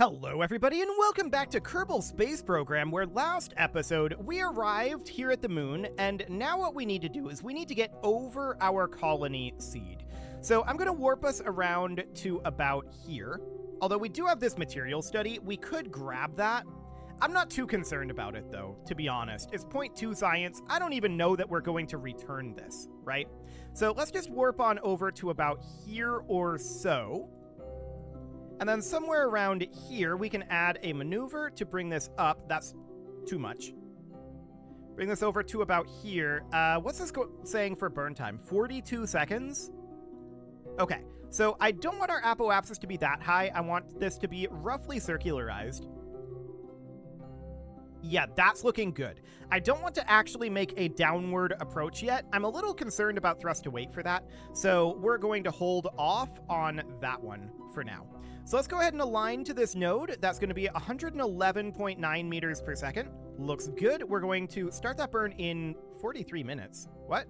Hello everybody and welcome back to Kerbal Space Program, where last episode we arrived here at the moon, and now what we need to do is we need to get over our colony seed. So I'm going to warp us around to about here. Although we do have this material study, we could grab that. I'm not too concerned about it though, to be honest. It's 0.2 science. I don't even know that we're going to return this, right? So let's just warp on over to about here or so. And then somewhere around here, we can add a maneuver to bring this up. That's too much. Bring this over to about here. What's this saying for burn time? 42 seconds? Okay, so I don't want our apoapsis to be that high. I want this to be roughly circularized. Yeah, that's looking good. I don't want to actually make a downward approach yet. I'm a little concerned about thrust to weight for that, so we're going to hold off on that one for now. So let's go ahead and align to this node. That's going to be 111.9 meters per second. Looks good. We're going to start that burn in 43 minutes. What?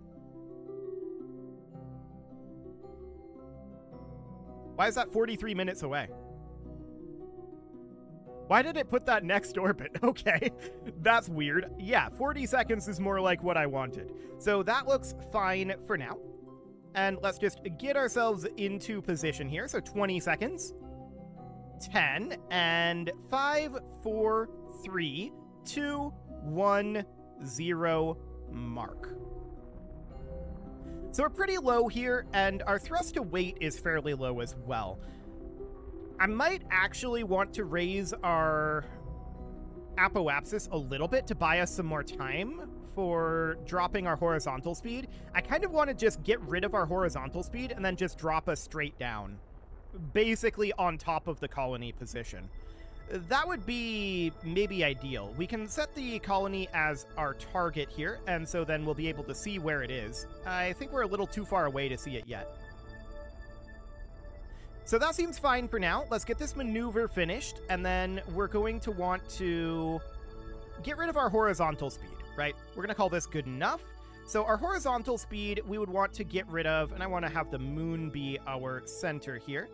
Why is that 43 minutes away? Why did it put that next orbit? Okay, that's weird. Yeah, 40 seconds is more like what I wanted. So that looks fine for now. And let's just get ourselves into position here. So 20 seconds. 10 and 5, 4, 3, 2, 1, 0 mark. So we're pretty low here, and our thrust to weight is fairly low as well. I might actually want to raise our apoapsis a little bit to buy us some more time for dropping our horizontal speed. I kind of want to just get rid of our horizontal speed and then just drop us straight down, basically on top of the colony position. That would be maybe ideal. We can set the colony as our target here, and so then we'll be able to see where it is. I think we're a little too far away to see it yet. So that seems fine for now. Let's get this maneuver finished, and then we're going to want to get rid of our horizontal speed, right? We're going to call this good enough. So our horizontal speed we would want to get rid of, and I want to have the moon be our center here.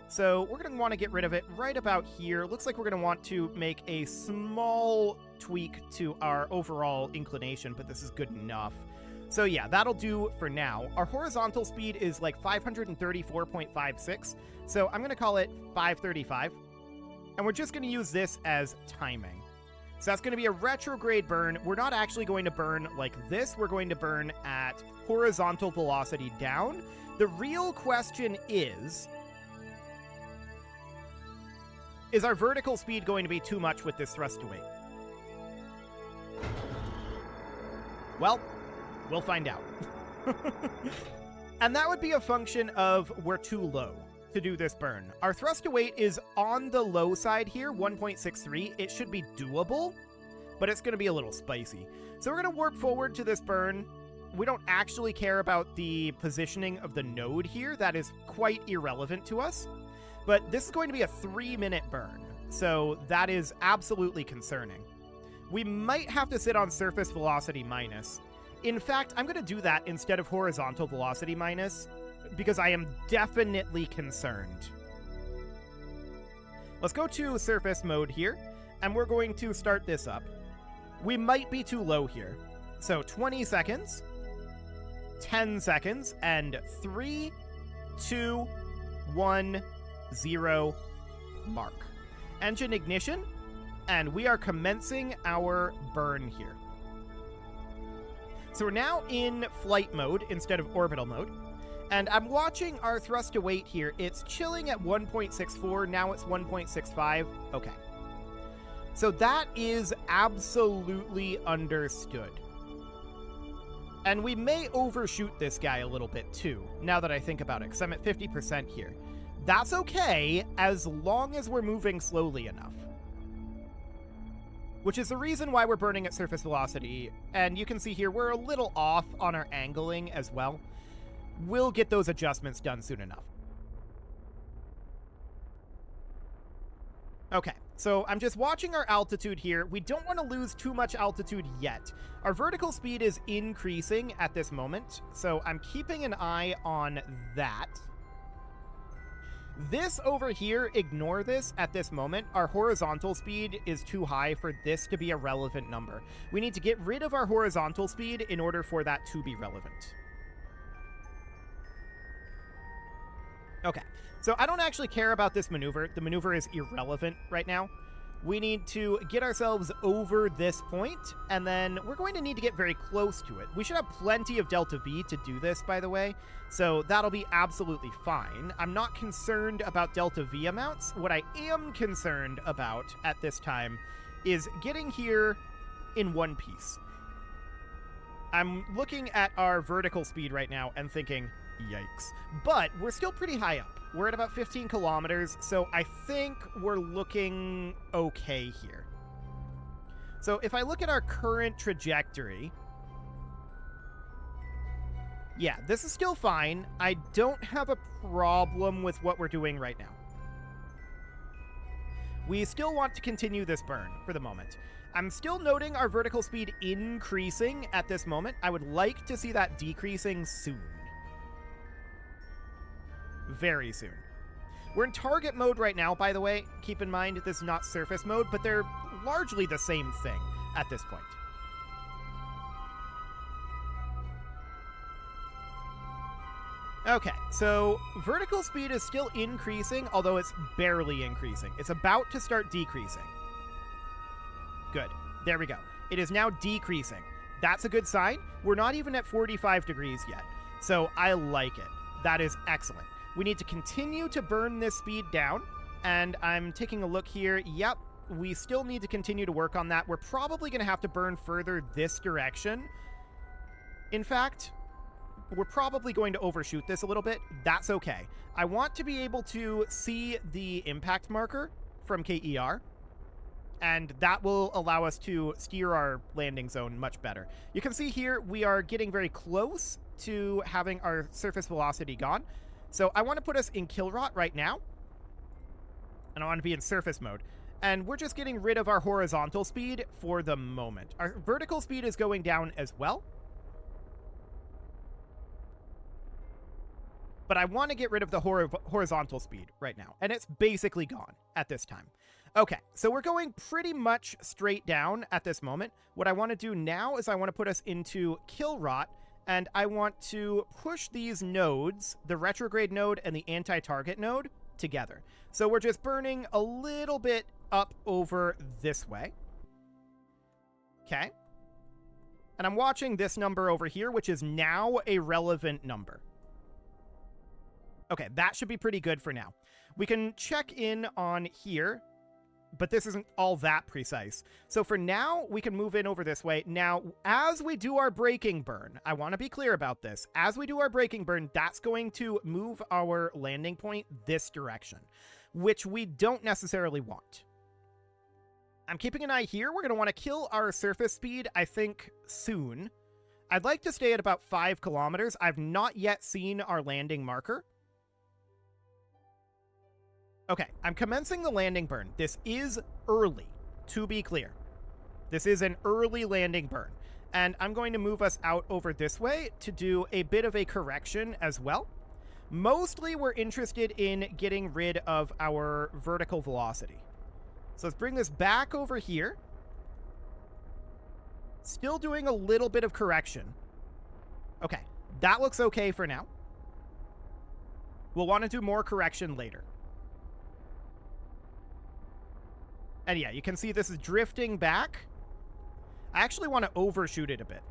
So we're going to want to get rid of it right about here. Looks like we're going to want to make a small tweak to our overall inclination, but this is good enough. So yeah, that'll do for now. Our horizontal speed is like 534.56, so I'm going to call it 535. And we're just going to use this as timing. So that's going to be a retrograde burn. We're not actually going to burn like this. We're going to burn at horizontal velocity down. The real question is our vertical speed going to be too much with this thrust to weight? Well, we'll find out. And that would be a function of we're too low to do this burn. Our thrust to weight is on the low side here, 1.63. It should be doable, but it's going to be a little spicy. So we're going to warp forward to this burn. We don't actually care about the positioning of the node here. That is quite irrelevant to us. But this is going to be a 3-minute burn, so that is absolutely concerning. We might have to sit on surface velocity minus. In fact, I'm going to do that instead of horizontal velocity minus, because I am definitely concerned. Let's go to surface mode here, and we're going to start this up. We might be too low here. So 20 seconds, 10 seconds, and 3, 2, 1, 0 mark. Engine ignition, and we are commencing our burn here. So we're now in flight mode instead of orbital mode, and I'm watching our thrust to weight here. It's chilling at 1.64, now it's 1.65. Okay. So that is absolutely understood. And we may overshoot this guy a little bit too, now that I think about it, because I'm at 50% here. That's okay, as long as we're moving slowly enough. Which is the reason why we're burning at surface velocity. And you can see here, we're a little off on our angling as well. We'll get those adjustments done soon enough. Okay, so I'm just watching our altitude here. We don't want to lose too much altitude yet. Our vertical speed is increasing at this moment, so I'm keeping an eye on that. This over here, ignore this at this moment. Our horizontal speed is too high for this to be a relevant number. We need to get rid of our horizontal speed in order for that to be relevant. Okay, so I don't actually care about this maneuver. The maneuver is irrelevant right now. We need to get ourselves over this point, and then we're going to need to get very close to it. We should have plenty of delta V to do this, by the way, so that'll be absolutely fine. I'm not concerned about delta V amounts. What I am concerned about at this time is getting here in one piece. I'm looking at our vertical speed right now and thinking, yikes. But we're still pretty high up. We're at about 15 kilometers, so I think we're looking okay here. So if I look at our current trajectory, yeah, this is still fine. I don't have a problem with what we're doing right now. We still want to continue this burn for the moment. I'm still noting our vertical speed increasing at this moment. I would like to see that decreasing soon. Very soon. We're in target mode right now, by the way. Keep in mind, this is not surface mode, but they're largely the same thing at this point. Okay, so vertical speed is still increasing, although it's barely increasing. It's about to start decreasing. Good. There we go. It is now decreasing. That's a good sign. We're not even at 45 degrees yet, so I like it. That is excellent. We need to continue to burn this speed down, and I'm taking a look here. Yep, we still need to continue to work on that. We're probably going to have to burn further this direction. In fact, we're probably going to overshoot this a little bit. That's okay. I want to be able to see the impact marker from KER, and that will allow us to steer our landing zone much better. You can see here we are getting very close to having our surface velocity gone. So I want to put us in kill rot right now, and I want to be in surface mode. And we're just getting rid of our horizontal speed for the moment. Our vertical speed is going down as well. But I want to get rid of the horizontal speed right now, and it's basically gone at this time. Okay, so we're going pretty much straight down at this moment. What I want to do now is I want to put us into kill rot, and I want to push these nodes, the retrograde node and the anti-target node, together. So we're just burning a little bit up over this way. Okay. And I'm watching this number over here, which is now a relevant number. Okay, that should be pretty good for now. We can check in on here, but this isn't all that precise. So for now, we can move in over this way. Now, as we do our braking burn, I want to be clear about this. As we do our braking burn, that's going to move our landing point this direction, which we don't necessarily want. I'm keeping an eye here. We're going to want to kill our surface speed, I think, soon. I'd like to stay at about 5 kilometers. I've not yet seen our landing marker. Okay, I'm commencing the landing burn. This is early, to be clear. This is an early landing burn. And I'm going to move us out over this way to do a bit of a correction as well. Mostly, we're interested in getting rid of our vertical velocity. So let's bring this back over here. Still doing a little bit of correction. Okay, that looks okay for now. We'll want to do more correction later. And yeah, you can see this is drifting back. I actually want to overshoot it a bit,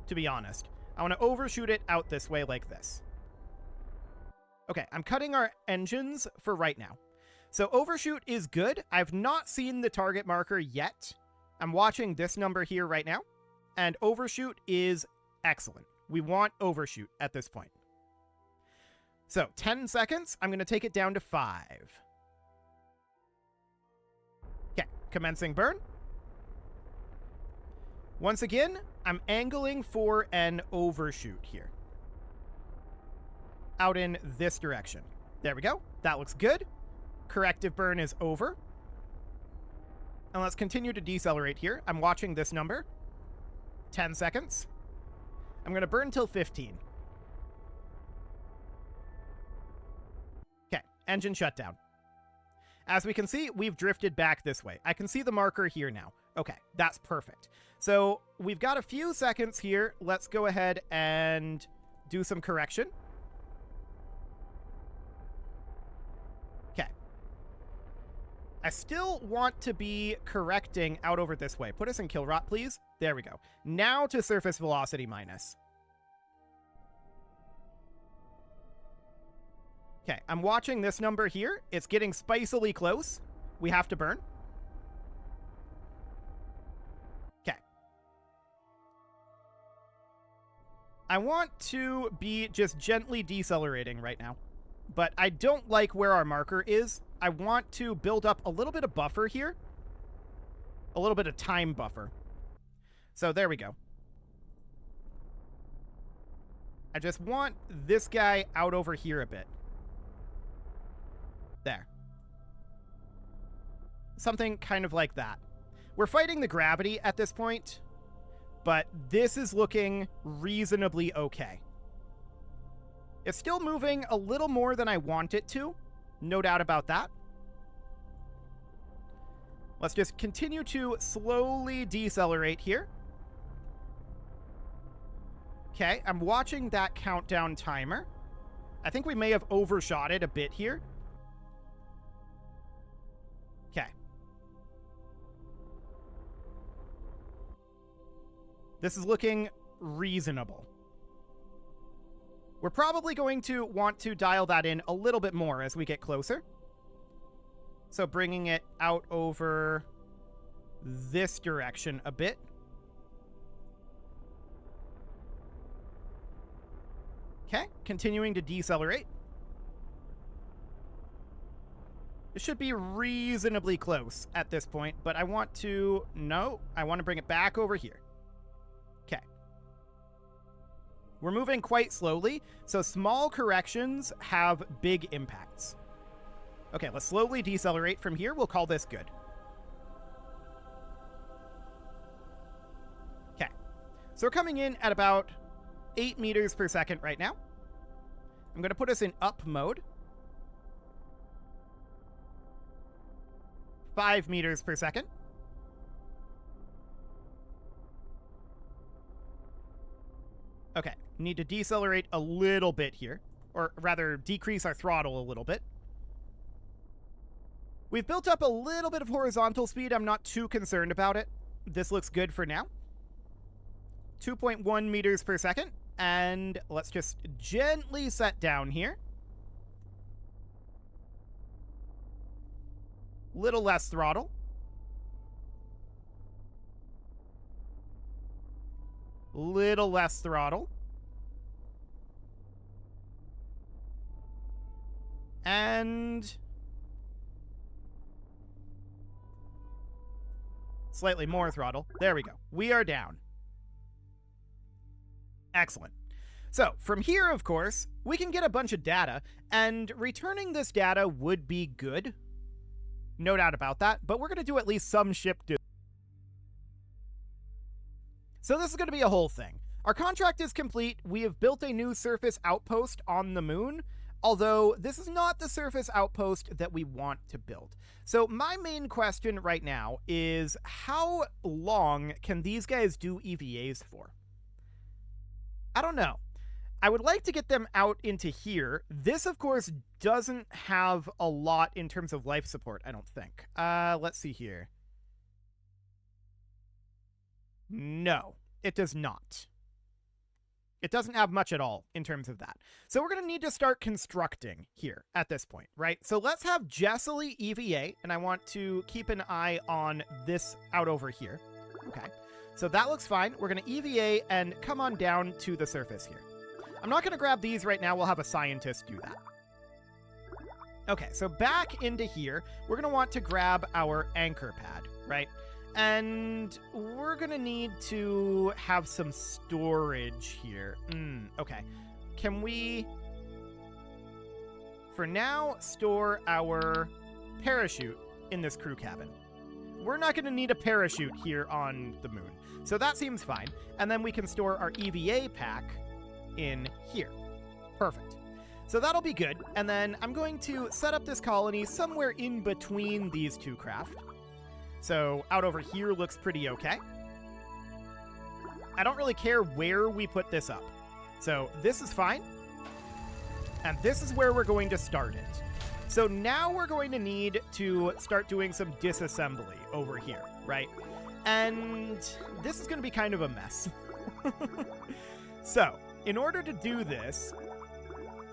to be honest. I want to overshoot it out this way like this. Okay, I'm cutting our engines for right now. So overshoot is good. I've not seen the target marker yet. I'm watching this number here right now, and overshoot is excellent. We want overshoot at this point. So 10 seconds, I'm going to take it down to 5. Okay, commencing burn. Once again, I'm angling for an overshoot here. Out in this direction. There we go. That looks good. Corrective burn is over. And let's continue to decelerate here. I'm watching this number. 10 seconds. I'm going to burn till 15. Okay, engine shutdown. As we can see, we've drifted back this way. I can see the marker here now. Okay, that's perfect. So we've got a few seconds here. Let's go ahead and do some correction. Okay. I still want to be correcting out over this way. Put us in kill rot, please. There we go. Now to surface velocity minus. Okay, I'm watching this number here. It's getting spicily close. We have to burn. Okay. I want to be just gently decelerating right now, but I don't like where our marker is. I want to build up a little bit of buffer here. A little bit of time buffer. So there we go. I just want this guy out over here a bit. There. Something kind of like that. We're fighting the gravity at this point, but this is looking reasonably okay. It's still moving a little more than I want it to. No doubt about that. Let's just continue to slowly decelerate here. Okay, I'm watching that countdown timer. I think we may have overshot it a bit here. Okay. This is looking reasonable. We're probably going to want to dial that in a little bit more as we get closer. So bringing it out over this direction a bit. Okay, continuing to decelerate. It should be reasonably close at this point, but I want to... No, I want to bring it back over here. Okay. We're moving quite slowly, so small corrections have big impacts. Okay, let's slowly decelerate from here. We'll call this good. Okay. So we're coming in at about 8 meters per second right now. I'm going to put us in up mode. 5 meters per second. Okay, need to decelerate a little bit here, or rather decrease our throttle a little bit. We've built up a little bit of horizontal speed. I'm not too concerned about it. This looks good for now. 2.1 meters per second. And let's just gently set down here. Little less throttle. Little less throttle. And slightly more throttle. There we go. We are down. Excellent. So from here, of course, we can get a bunch of data, and returning this data would be good. No doubt about that, but we're going to do at least some ship do. So this is going to be a whole thing. Our contract is complete. We have built a new surface outpost on the moon, although this is not the surface outpost that we want to build. So my main question right now is, how long can these guys do EVAs for? I don't know. I would like to get them out into here. This, of course, doesn't have a lot in terms of life support, I don't think. Let's see here. No, it does not. It doesn't have much at all in terms of that. So we're going to need to start constructing here at this point, right? So let's have Jessely EVA, and I want to keep an eye on this out over here. Okay. So that looks fine. We're going to EVA and come on down to the surface here. I'm not going to grab these right now. We'll have a scientist do that. Okay, so back into here, we're going to want to grab our anchor pad, right? And we're going to need to have some storage here. Okay. Can we, for now, store our parachute in this crew cabin? We're not going to need a parachute here on the moon. So that seems fine. And then we can store our EVA pack in here. Perfect. So that'll be good. And then I'm going to set up this colony somewhere in between these two craft. So out over here looks pretty okay. I don't really care where we put this up. So this is fine. And this is where we're going to start it. So now we're going to need to start doing some disassembly over here, right? And this is going to be kind of a mess. So in order to do this,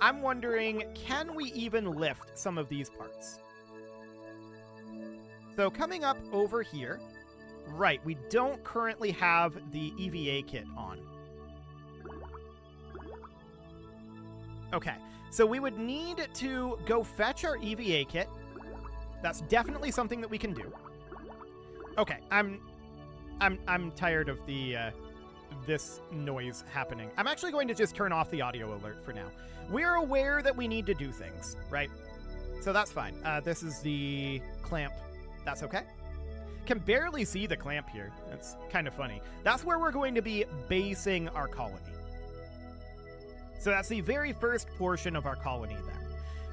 I'm wondering, can we even lift some of these parts? So coming up over here, right, we don't currently have the EVA kit on. Okay, so we would need to go fetch our EVA kit. That's definitely something that we can do. Okay, I'm tired of the this noise happening. I'm actually going to just turn off the audio alert for now. We're aware that we need to do things, right? So that's fine. This is the clamp. That's okay. Can barely see the clamp here. That's kind of funny. That's where we're going to be basing our colony. So that's the very first portion of our colony there.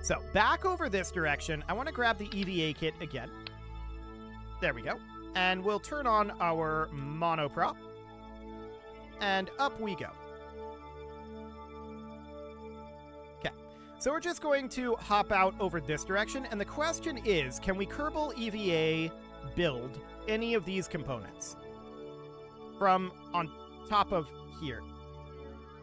So back over this direction, I want to grab the EVA kit again. There we go. And we'll turn on our monoprop. And up we go. Okay, so we're just going to hop out over this direction, and the question is, can we Kerbal EVA build any of these components from on top of here?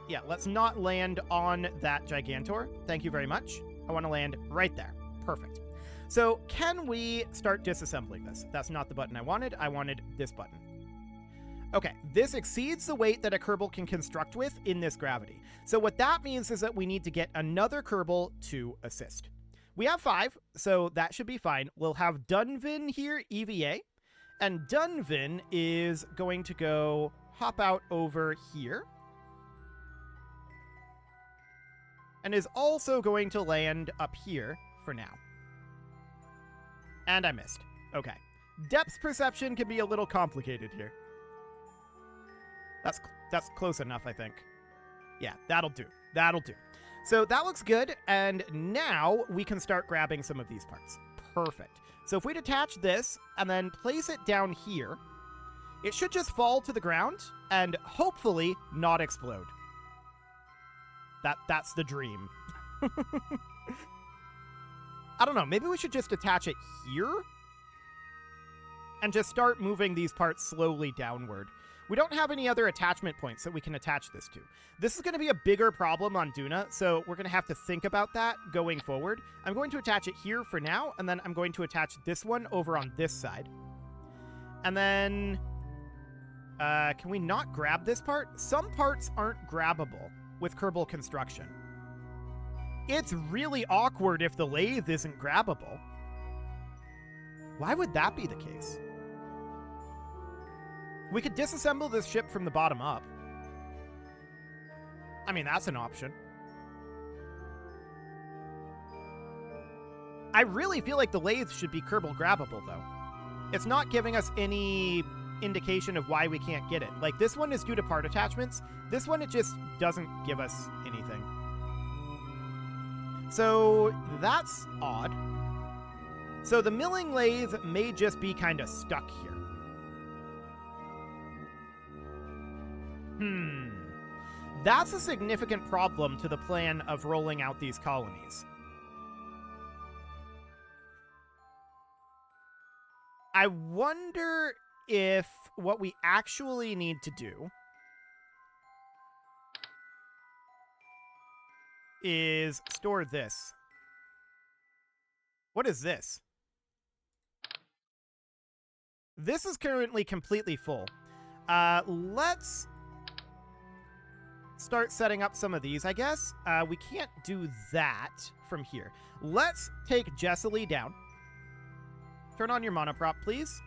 Yeah, let's not land on that Gigantor. Thank you very much. I want to land right there. Perfect. So can we start disassembling this? That's not the button I wanted. I wanted this button. Okay, this exceeds the weight that a Kerbal can construct with in this gravity. So what that means is that we need to get another Kerbal to assist. We have 5, so that should be fine. We'll have Dunvin here, EVA, and Dunvin is going to go hop out over here and is also going to land up here for now. And I missed. Okay. Depth perception can be a little complicated here. That's close enough, I think. Yeah, that'll do. That'll do. So that looks good, and now we can start grabbing some of these parts. Perfect. So if we detach this and then place it down here, it should just fall to the ground and hopefully not explode. That's the dream. I don't know, maybe we should just attach it here and just start moving these parts slowly downward. We don't have any other attachment points that we can attach this to. This is going to be a bigger problem on Duna, so we're going to have to think about that going forward. I'm going to attach it here for now, and then I'm going to attach this one over on this side. And then, can we not grab this part? Some parts aren't grabbable with Kerbal construction. It's really awkward if the lathe isn't grabbable. Why would that be the case? We could disassemble this ship from the bottom up. I mean, that's an option. I really feel like the lathe should be Kerbal grabbable, though. It's not giving us any indication of why we can't get it. Like, this one is due to part attachments. This one, it just doesn't give us anything. So, that's odd. So the milling lathe may just be kind of stuck here. That's a significant problem to the plan of rolling out these colonies. I wonder if what we actually need to do is store this. What is this? This is currently completely full. Let's start setting up some of these, I guess. We can't do that from here. Let's take Jessalee down. Turn on your monoprop, please.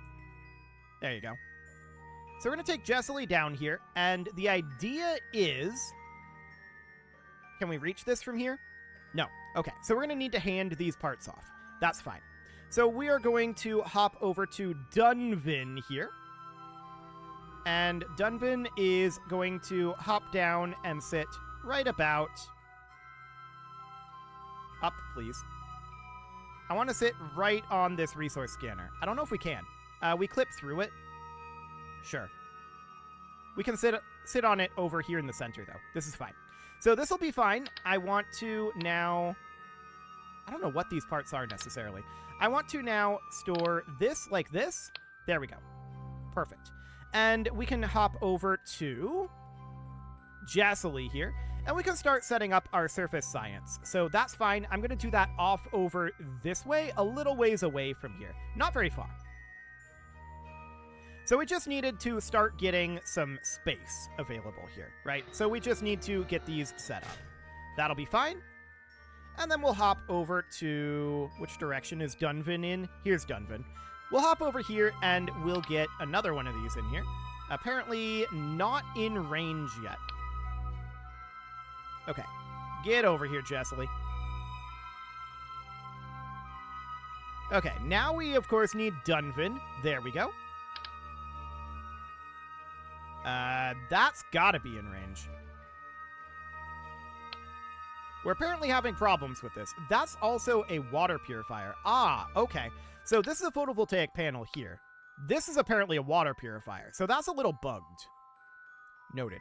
There you go. So we're going to take Jessalee down here, and the idea is... Can we reach this from here? No. Okay, so we're going to need to hand these parts off. That's fine. So we are going to hop over to Dunvin here. And Dunvin is going to hop down and sit right about Up, please. I want to sit right on this resource scanner. I don't know if we can. We clip through it. Sure. We can sit on it over here in the center, though. This is fine. So this will be fine. I want to now... I don't know what these parts are necessarily. I want to now store this like this. There we go. Perfect. And we can hop over to Jessely here, and we can start setting up our surface science. So that's fine. I'm going to do that off over this way, a little ways away from here. Not very far. So we just needed to start getting some space available here, right? So we just need to get these set up. That'll be fine. And then we'll hop over to... which direction is Dunvan in? Here's Dunvan. We'll hop over here and we'll get another one of these in here. Apparently not in range yet. Okay. Get over here, Jessely. Okay, now we, of course, need Dunvan. There we go. That's gotta be in range. We're apparently having problems with this. That's also a water purifier. Ah, okay. So this is a photovoltaic panel here. This is apparently a water purifier. So that's a little bugged. Noted.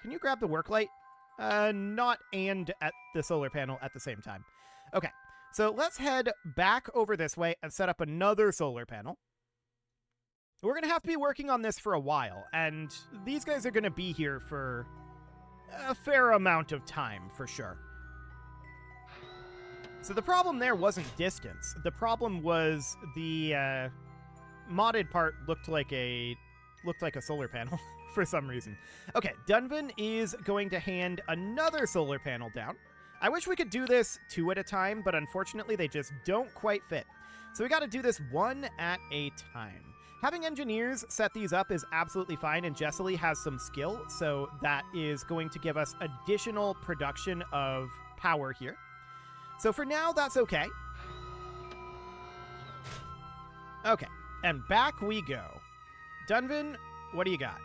Can you grab the work light? Not and at the solar panel at the same time. Okay, so let's head back over this way and set up another solar panel. We're going to have to be working on this for a while, and these guys are going to be here for a fair amount of time, for sure. So the problem there wasn't distance. The problem was the modded part looked like a solar panel for some reason. Okay, Dunvan is going to hand another solar panel down. I wish we could do this 2 at a time, but unfortunately they just don't quite fit. So we got to do this 1 at a time. Having engineers set these up is absolutely fine, and Jessely has some skill, so that is going to give us additional production of power here. So for now, that's okay. Okay, and back we go. Dunvan, what do you got?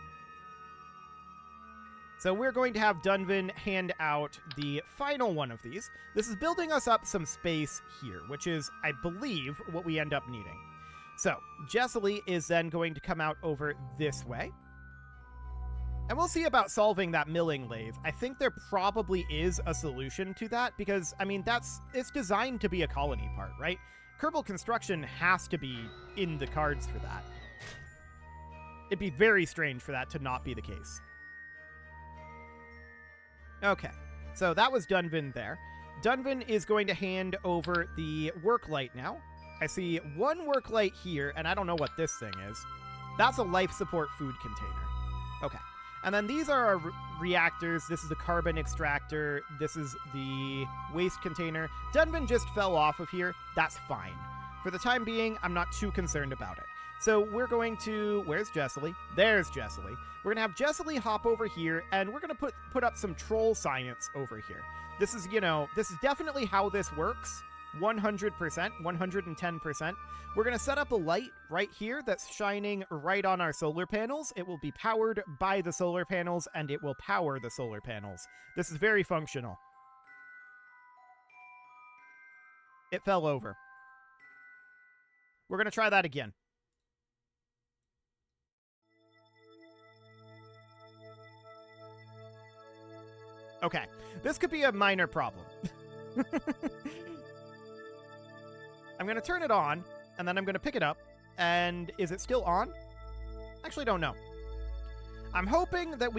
So we're going to have Dunvan hand out the final one of these. This is building us up some space here, which is, I believe, what we end up needing. So, Jessely is then going to come out over this way. And we'll see about solving that milling lathe. I think there probably is a solution to that because, I mean, it's designed to be a colony part, right? Kerbal construction has to be in the cards for that. It'd be very strange for that to not be the case. Okay, so that was Dunvan there. Dunvan is going to hand over the work light now. I see one work light here, and I don't know what this thing is. That's a life support food container. Okay. And then these are our reactors. This is a carbon extractor. This is the waste container. Dunvan just fell off of here. That's fine. For the time being, I'm not too concerned about it. So we're going to... Where's Jessely? There's Jessely. We're going to have Jessely hop over here, and we're going to put up some troll science over here. This is, this is definitely how this works. 100%, 110%. We're going to set up a light right here that's shining right on our solar panels. It will be powered by the solar panels, and it will power the solar panels. This is very functional. It fell over. We're going to try that again. Okay, this could be a minor problem. I'm going to turn it on, and then I'm going to pick it up, and is it still on? Actually, don't know. I'm hoping that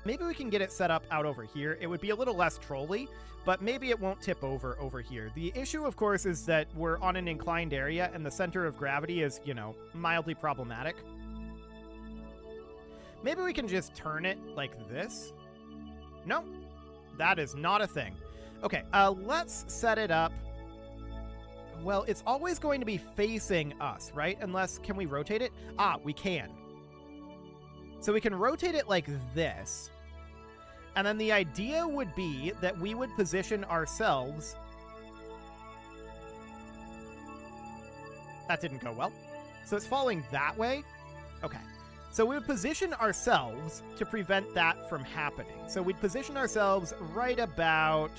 maybe we can get it set up out over here. It would be a little less trolly, but maybe it won't tip over here. The issue, of course, is that we're on an inclined area, and the center of gravity is, mildly problematic. Maybe we can just turn it like this. No, that is not a thing. Okay, let's set it up. Well, it's always going to be facing us, right? Unless, can we rotate it? Ah, we can. So we can rotate it like this. And then the idea would be that we would position ourselves... That didn't go well. So it's falling that way? Okay. So we would position ourselves to prevent that from happening. So we'd position ourselves right about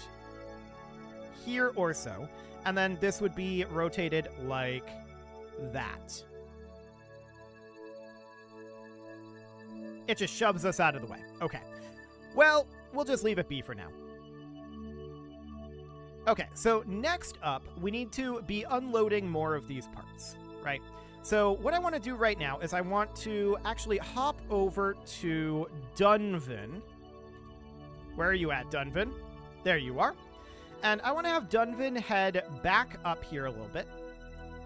here or so. And then this would be rotated like that. It just shoves us out of the way. Okay. Well, we'll just leave it be for now. Okay, so next up, we need to be unloading more of these parts, right? So what I want to do right now is I want to actually hop over to Dunvan. Where are you at, Dunvan? There you are. And I want to have Dunvan head back up here a little bit.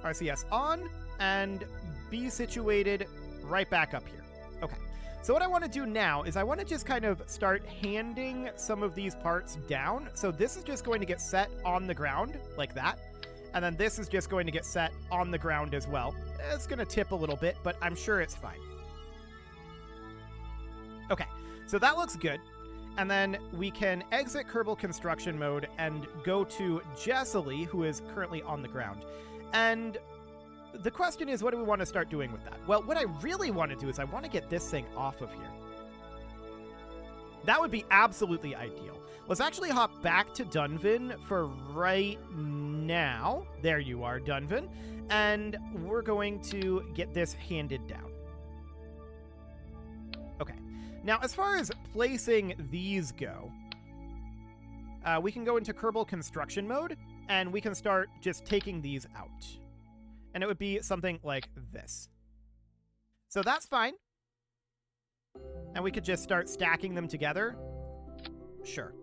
RCS on, and be situated right back up here. Okay. So what I want to do now is I want to just kind of start handing some of these parts down. So this is just going to get set on the ground like that. And then this is just going to get set on the ground as well. It's going to tip a little bit, but I'm sure it's fine. Okay, so that looks good. And then we can exit Kerbal construction mode and go to Jessely, who is currently on the ground. And the question is, what do we want to start doing with that? Well, what I really want to do is I want to get this thing off of here. That would be absolutely ideal. Let's actually hop back to Dunvan for right now. There you are, Dunvan. And we're going to get this handed down. Okay. Now, as far as placing these go, we can go into Kerbal construction mode, and we can start just taking these out. And it would be something like this. So that's fine. And we could just start stacking them together. Sure.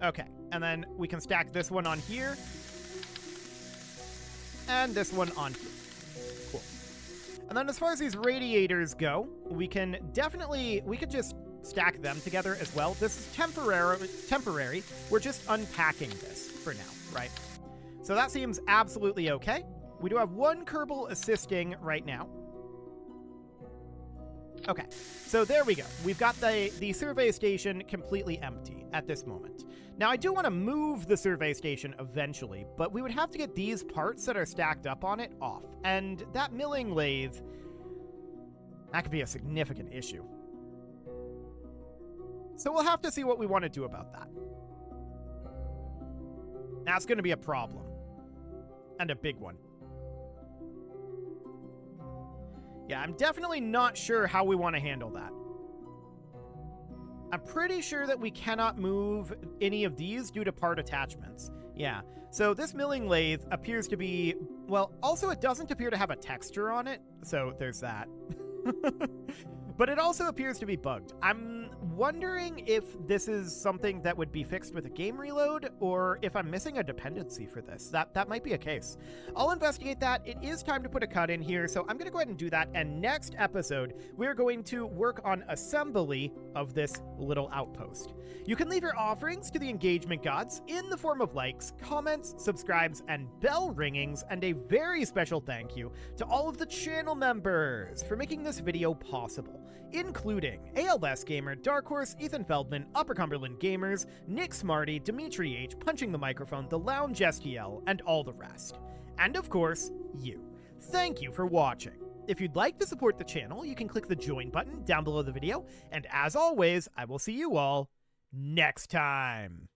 Okay, and then we can stack this one on here. And this one on here. Cool. And then as far as these radiators go, we could just stack them together as well. This is temporary. We're just unpacking this for now, right? So that seems absolutely okay. We do have one Kerbal assisting right now. Okay, so there we go. We've got the survey station completely empty at this moment. Now, I do want to move the survey station eventually, but we would have to get these parts that are stacked up on it off. And that milling lathe, that could be a significant issue. So we'll have to see what we want to do about that. That's going to be a problem. And a big one. Yeah, I'm definitely not sure how we want to handle that. I'm pretty sure that we cannot move any of these due to part attachments. Yeah, so this milling lathe appears to be, well, also it doesn't appear to have a texture on it, so there's that. But it also appears to be bugged. I'm wondering if this is something that would be fixed with a game reload, or if I'm missing a dependency for this. That might be a case. I'll investigate that. It is time to put a cut in here, so I'm going to go ahead and do that. And next episode, we're going to work on assembly of this little outpost. You can leave your offerings to the engagement gods in the form of likes, comments, subscribes, and bell ringings, and a very special thank you to all of the channel members for making this video possible, including ALS Gamer, Dark Horse, Ethan Feldman, Upper Cumberland Gamers, Nick Smarty, Dimitri H, Punching the Microphone, The Lounge STL, and all the rest. And of course, you. Thank you for watching. If you'd like to support the channel, you can click the join button down below the video, and as always, I will see you all next time.